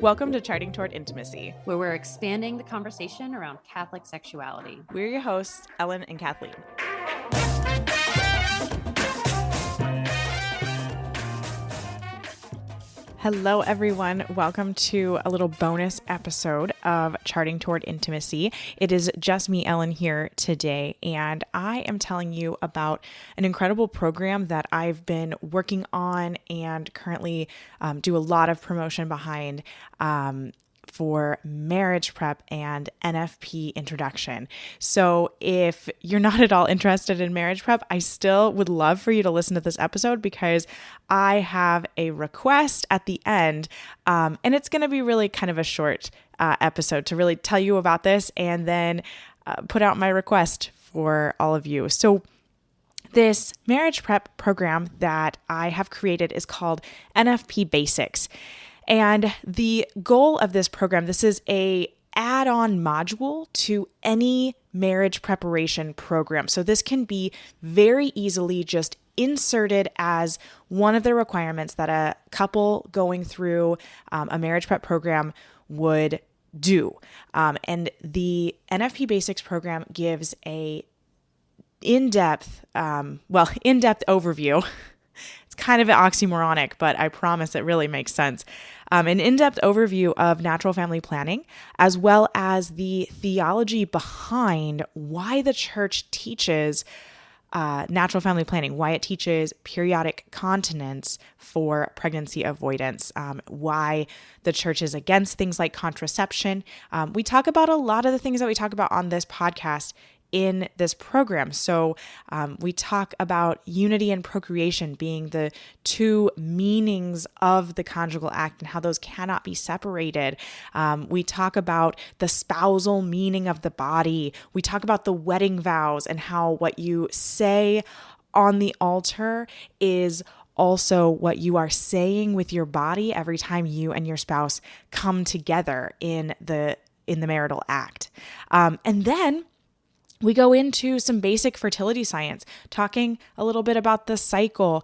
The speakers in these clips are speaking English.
Welcome to Charting Toward Intimacy, where we're expanding the conversation around Catholic sexuality. We're your hosts, Ellen and Kathleen. Hello, everyone. Welcome to a little bonus episode of Charting Toward Intimacy. It is just me, Ellen, here today, and I am telling you about an incredible program that I've been working on and currently do a lot of promotion behind for marriage prep and NFP introduction. So if you're not at all interested in marriage prep, I still would love for you to listen to this episode because I have a request at the end, and it's going to be really kind of a short episode to really tell you about this and then put out my request for all of you. So this marriage prep program that I have created is called NFP Basics. And the goal of this program, this is a add-on module to any marriage preparation program. So this can be very easily just inserted as one of the requirements that a couple going through a marriage prep program would do. And the NFP Basics program gives a in-depth overview. It's kind of oxymoronic, but I promise it really makes sense. An in-depth overview of natural family planning, as well as the theology behind why the church teaches natural family planning, why it teaches periodic continence for pregnancy avoidance, why the church is against things like contraception. We talk about a lot of the things that we talk about on this podcast in this program. So we talk about unity and procreation being the two meanings of the conjugal act and how those cannot be separated. We talk about the spousal meaning of the body. We talk about the wedding vows and how what you say on the altar is also what you are saying with your body every time you and your spouse come together in the marital act. And then we go into some basic fertility science, talking a little bit about the cycle,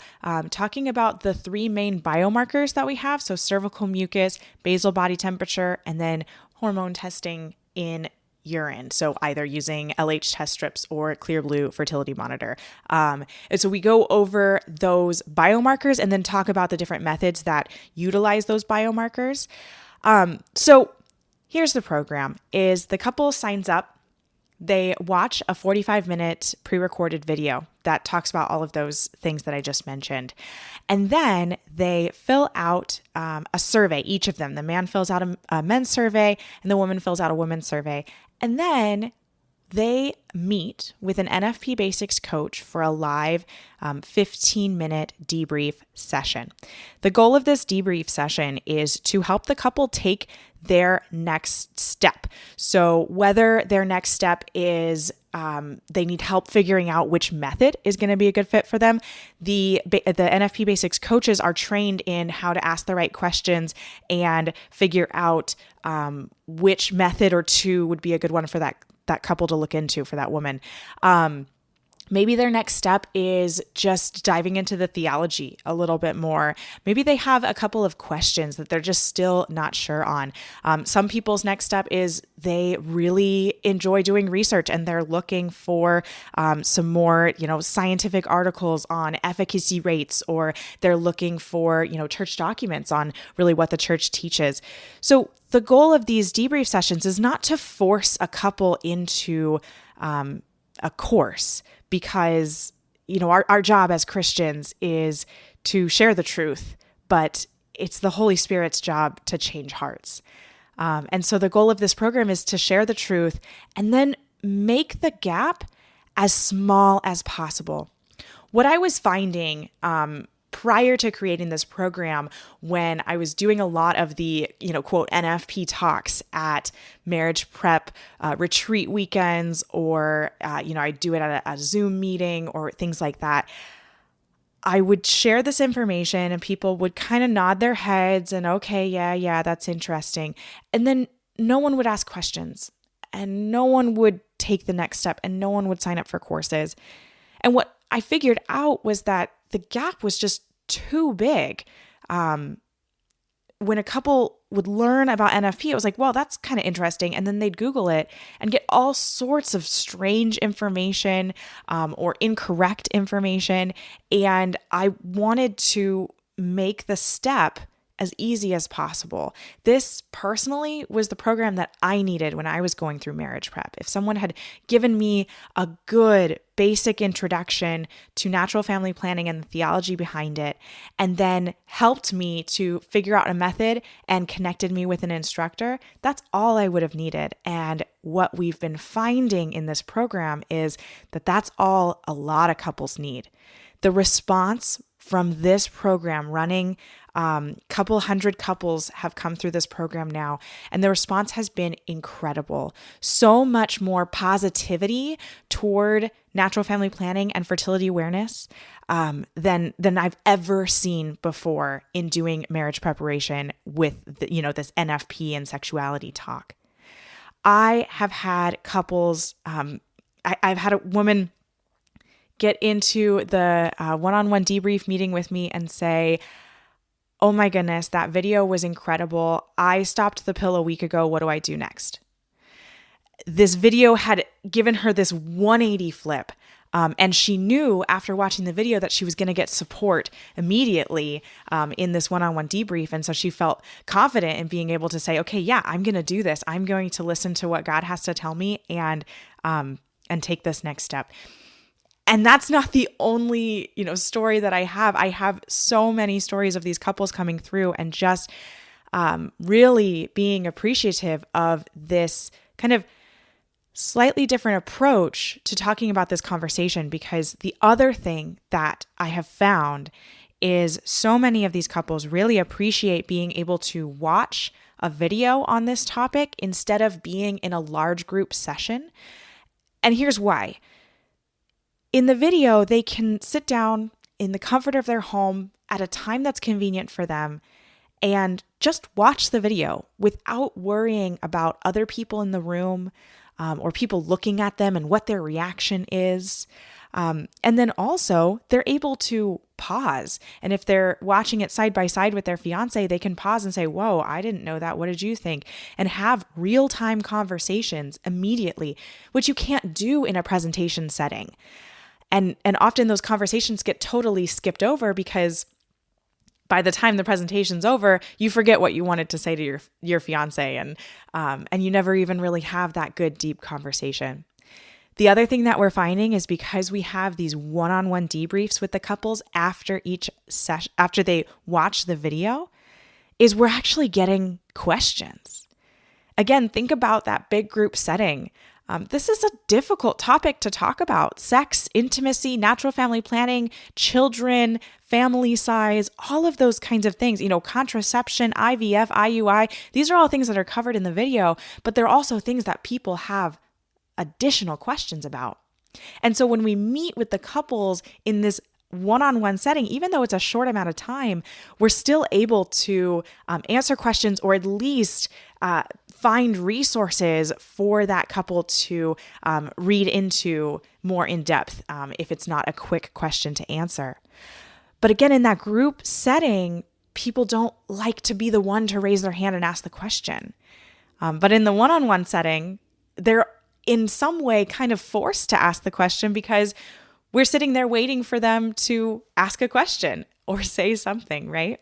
talking about the three main biomarkers that we have. So cervical mucus, basal body temperature, and then hormone testing in urine. So either using LH test strips or Clear Blue fertility monitor. And so we go over those biomarkers and then talk about the different methods that utilize those biomarkers. So here's the program is the couple signs up. They watch a 45-minute pre-recorded video that talks about all of those things that I just mentioned. And then they fill out a survey, each of them. The man fills out a men's survey and the woman fills out a women's survey. And then they meet with an NFP Basics coach for a live 15-minute debrief session. The goal of this debrief session is to help the couple take their next step. So whether their next step is they need help figuring out which method is going to be a good fit for them, the NFP Basics coaches are trained in how to ask the right questions and figure out which method or two would be a good one for that couple to look into, for that woman. Maybe their next step is just diving into the theology a little bit more. Maybe they have a couple of questions that they're just still not sure on. Some people's next step is they really enjoy doing research and they're looking for some more, scientific articles on efficacy rates, or they're looking for, church documents on really what the church teaches. So the goal of these debrief sessions is not to force a couple into a course, because, our job as Christians is to share the truth, but it's the Holy Spirit's job to change hearts. And so the goal of this program is to share the truth and then make the gap as small as possible. What I was finding prior to creating this program, when I was doing a lot of the, quote, NFP talks at marriage prep retreat weekends, or, I do it at a Zoom meeting or things like that, I would share this information and people would kind of nod their heads and, okay, yeah, that's interesting. And then no one would ask questions and no one would take the next step and no one would sign up for courses. And what I figured out was that the gap was just too big. when a couple would learn about NFP, it was like, well, that's kind of interesting. And then they'd Google it and get all sorts of strange information or incorrect information. And I wanted to make the step as easy as possible. This personally was the program that I needed when I was going through marriage prep. If someone had given me a good basic introduction to natural family planning and the theology behind it, and then helped me to figure out a method and connected me with an instructor, that's all I would have needed. And what we've been finding in this program is that that's all a lot of couples need. The response from this program running, couple hundred couples have come through this program now, and the response has been incredible. So much more positivity toward natural family planning and fertility awareness than I've ever seen before in doing marriage preparation with this NFP and sexuality talk. I have had couples. I've had a woman get into the one-on-one debrief meeting with me and say, "Oh my goodness, that video was incredible. I stopped the pill a week ago. What do I do next?" This video had given her this 180 flip. And she knew after watching the video that she was going to get support immediately in this one-on-one debrief. And so she felt confident in being able to say, okay, yeah, I'm going to do this. I'm going to listen to what God has to tell me and take this next step. And that's not the only, story that I have. I have so many stories of these couples coming through and just really being appreciative of this kind of slightly different approach to talking about this conversation, because the other thing that I have found is so many of these couples really appreciate being able to watch a video on this topic instead of being in a large group session. And here's why. In the video, they can sit down in the comfort of their home at a time that's convenient for them and just watch the video without worrying about other people in the room or people looking at them and what their reaction is. And then also they're able to pause. And if they're watching it side by side with their fiance, they can pause and say, "Whoa, I didn't know that. What did you think?" And have real-time conversations immediately, which you can't do in a presentation setting. And often those conversations get totally skipped over because by the time the presentation's over, you forget what you wanted to say to your fiance, and you never even really have that good, deep conversation. The other thing that we're finding is because we have these one-on-one debriefs with the couples after each session, after they watch the video, is we're actually getting questions. Again, think about that big group setting. This is a difficult topic to talk about. Sex, intimacy, natural family planning, children, family size, all of those kinds of things, contraception, IVF, IUI. These are all things that are covered in the video, but they're also things that people have additional questions about. And so when we meet with the couples in this one-on-one setting, even though it's a short amount of time, we're still able to answer questions or at least find resources for that couple to read into more in depth if it's not a quick question to answer. But again, in that group setting, people don't like to be the one to raise their hand and ask the question. But in the one-on-one setting, they're in some way kind of forced to ask the question because we're sitting there waiting for them to ask a question or say something, right?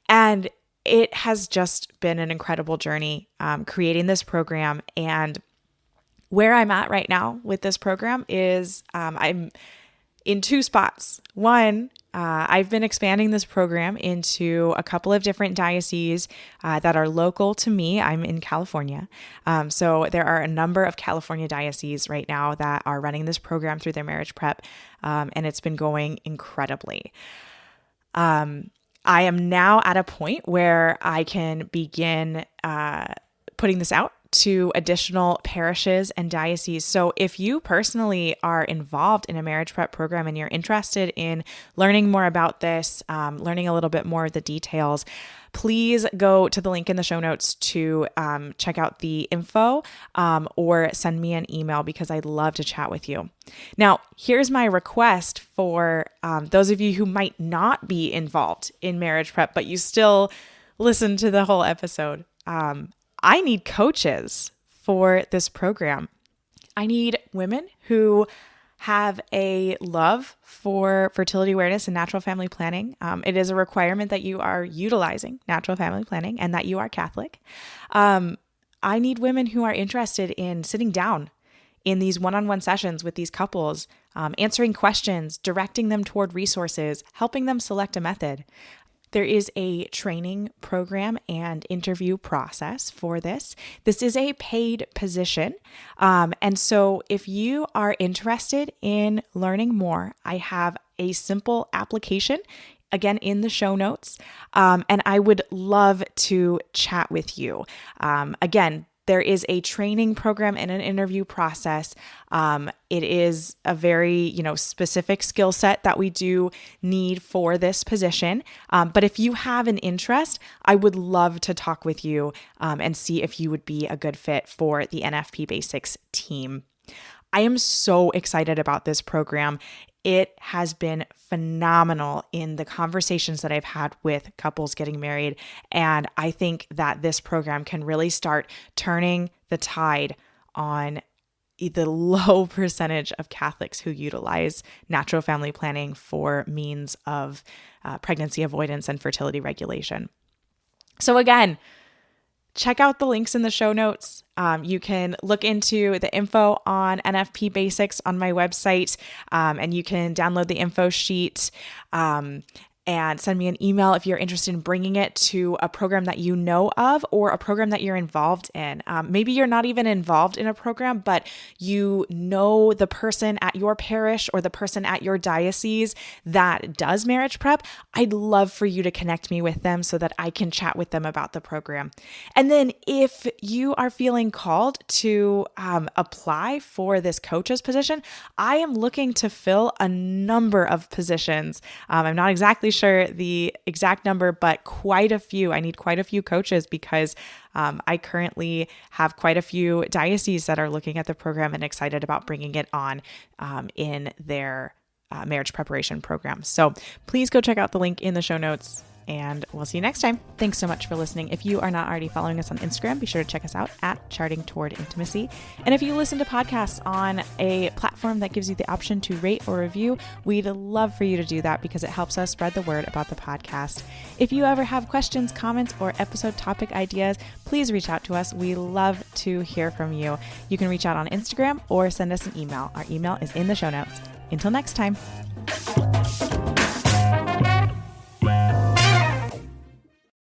And it has just been an incredible journey creating this program. And where I'm at right now with this program is I'm in two spots. One, I've been expanding this program into a couple of different dioceses that are local to me. I'm in California. So there are a number of California dioceses right now that are running this program through their marriage prep. And it's been going incredibly. I am now at a point where I can begin putting this out to additional parishes and dioceses. So if you personally are involved in a marriage prep program and you're interested in learning more about this, learning a little bit more of the details, please go to the link in the show notes to check out the info or send me an email because I'd love to chat with you. Now, here's my request for those of you who might not be involved in marriage prep, but you still listen to the whole episode. I need coaches for this program. I need women who have a love for fertility awareness and natural family planning. It is a requirement that you are utilizing natural family planning and that you are Catholic. I need women who are interested in sitting down in these one-on-one sessions with these couples, answering questions, directing them toward resources, helping them select a method. There is a training program and interview process for this. This is a paid position. And so if you are interested in learning more, I have a simple application, again, in the show notes. And I would love to chat with you. Again, there is a training program and an interview process. It is a very, specific skill set that we do need for this position. But if you have an interest, I would love to talk with you and see if you would be a good fit for the NFP Basics team. I am so excited about this program. It has been phenomenal in the conversations that I've had with couples getting married. And I think that this program can really start turning the tide on the low percentage of Catholics who utilize natural family planning for means of pregnancy avoidance and fertility regulation. So again, check out the links in the show notes. You can look into the info on NFP Basics on my website, and you can download the info sheet and send me an email if you're interested in bringing it to a program that you know of or a program that you're involved in. Maybe you're not even involved in a program, but you know the person at your parish or the person at your diocese that does marriage prep. I'd love for you to connect me with them so that I can chat with them about the program. And then if you are feeling called to apply for this coach's position, I am looking to fill a number of positions. I'm not exactly sure the exact number, but quite a few. I need quite a few coaches because I currently have quite a few dioceses that are looking at the program and excited about bringing it on in their marriage preparation program. So please go check out the link in the show notes. And we'll see you next time. Thanks so much for listening. If you are not already following us on Instagram, be sure to check us out at Charting Toward Intimacy. And if you listen to podcasts on a platform that gives you the option to rate or review, we'd love for you to do that because it helps us spread the word about the podcast. If you ever have questions, comments, or episode topic ideas, please reach out to us. We love to hear from you. You can reach out on Instagram or send us an email. Our email is in the show notes. Until next time.